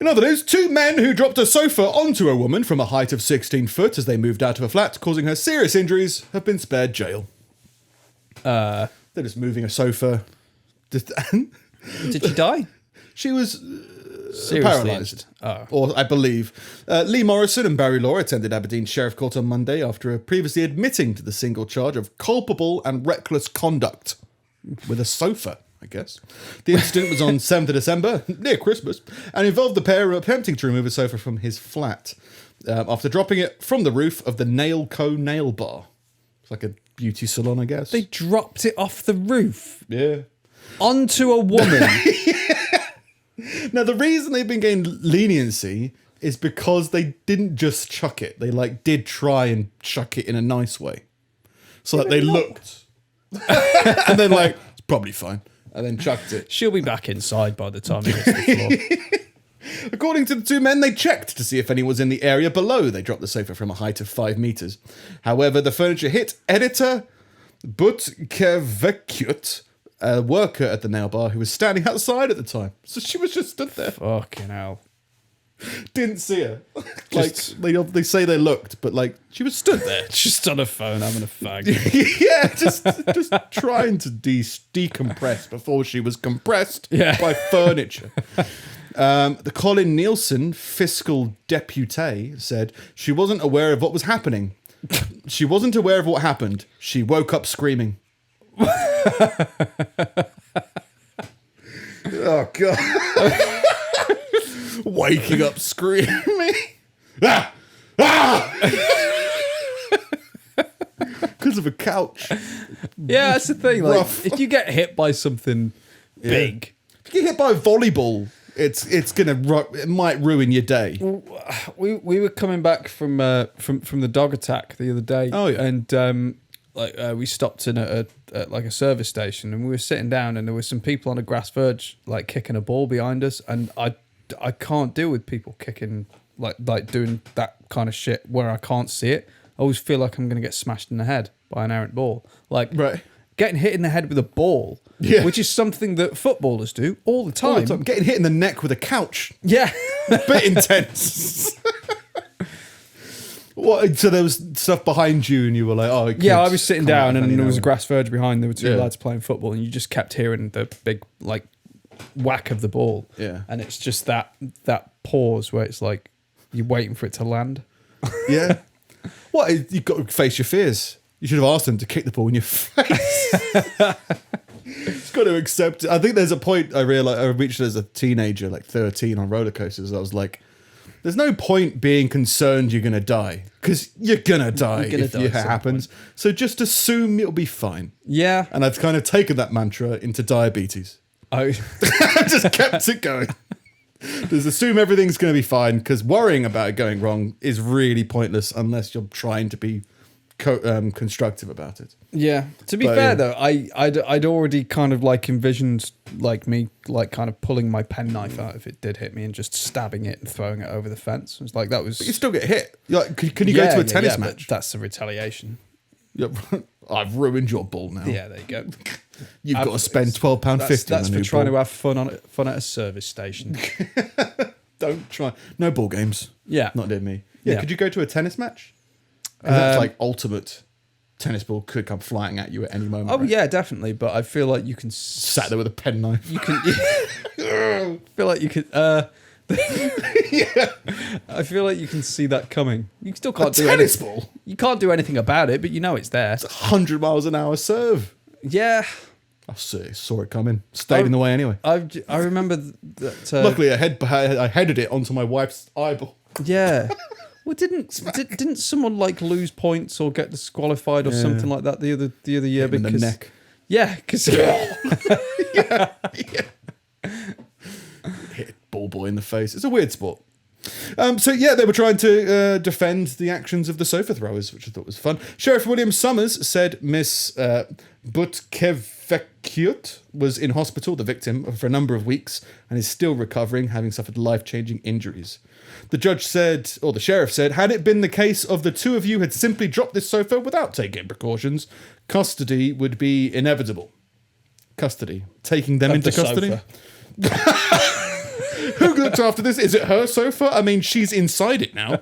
In other news, 2 men who dropped a sofa onto a woman from a height of 16 foot as they moved out of a flat, causing her serious injuries, have been spared jail. They're just moving a sofa. Did she die? She was Seriously paralysed. Oh. Or I believe. Lee Morrison and Barrie Law attended Aberdeen Sheriff Court on Monday after previously admitting to the single charge of culpable and reckless conduct with a sofa, I guess. The incident was on 7th of December, near Christmas, and involved the pair attempting to remove a sofa from his flat after dropping it from the roof of the Nail Co. Nail Bar. It's like a beauty salon, I guess. They dropped it off the roof Yeah. onto a woman. Now, the reason they've been getting leniency is because they didn't just chuck it. They, did try and chuck it in a nice way. So that they looked. And then, it's probably fine. And then chucked it. She'll be back inside by the time it hits the floor. According to the 2 men, they checked to see if anyone was in the area below. They dropped the sofa from a height of 5 meters. However, the furniture hit editor Butkevekut, a worker at the nail bar who was standing outside at the time. So she was just stood there. Fucking hell. Didn't see her. They say they looked, but she was stood there. Just on a phone having a fag. Yeah, just trying to decompress before she was compressed by furniture. The Colin Nielsen fiscal deputy said she wasn't aware of what was happening. She wasn't aware of what happened. She woke up screaming. Oh, God. Waking up screaming. Ah! Ah! Because of a couch. Yeah, that's the thing. If you get hit by something big. If you get hit by a volleyball, it might ruin your day. We were coming back from the dog attack the other day. Oh, yeah. And we stopped in at a service station, and we were sitting down, and there were some people on a grass verge kicking a ball behind us, and I can't deal with people kicking like doing that kind of shit where I can't see it. I always feel like I'm going to get smashed in the head by an errant ball. Right. Getting hit in the head with a ball, which is something that footballers do all the time. Getting hit in the neck with a couch. Yeah. A bit intense. What? So there was stuff behind you and you were like, oh, yeah, I was sitting down and there was a grass verge behind. There were 2 lads playing football, and you just kept hearing the big whack of the ball. Yeah. And it's just that pause where it's like you're waiting for it to land. Yeah. What? You've got to face your fears. You should have asked them to kick the ball in your face. It's got to accept it. I think there's a point I reached as a teenager, 13 on roller coasters. I was like, there's no point being concerned you're going to die, because you're going to die if it happens. So just assume it'll be fine. Yeah. And I've kind of taken that mantra into diabetes. Oh. I've just kept it going. Just assume everything's going to be fine, because worrying about it going wrong is really pointless unless you're trying to be constructive about it. Yeah. To be fair though, I'd already kind of envisioned me kind of pulling my penknife out if it did hit me and just stabbing it and throwing it over the fence. It was like that was. But you still get hit. Can you go to a tennis match? That's the retaliation. Yep. I've ruined your ball now. Yeah, there you go. You've got to spend £12.50. That's for trying to have fun at a service station. Don't try. No ball games. Yeah, not near me. Yeah. Could you go to a tennis match? That's ultimate. Tennis ball could come flying at you at any moment. Oh, right? yeah, definitely. But I feel like you can sat there with a penknife. You can. I feel like you could. Yeah. I feel like you can see that coming. You still can't do tennis ball. You can't do anything about it, but you know it's there. It's 100 miles an hour serve. Yeah. I saw it coming. Stayed in the way anyway. I remember that. Luckily, I headed it onto my wife's eyeball. Yeah. Well, didn't someone lose points or get disqualified or something like that the other year because in the neck? Yeah, because yeah. Hit ball boy in the face. It's a weird sport. They were trying to defend the actions of the sofa throwers, which I thought was fun. Sheriff William Summers said Miss Butkevekut was in hospital, the victim, for a number of weeks and is still recovering, having suffered life-changing injuries. The sheriff said, had it been the case of the 2 of you had simply dropped this sofa without taking precautions, custody would be inevitable. Custody. Taking them into custody? Who looked after this? Is it her sofa? I mean, she's inside it now.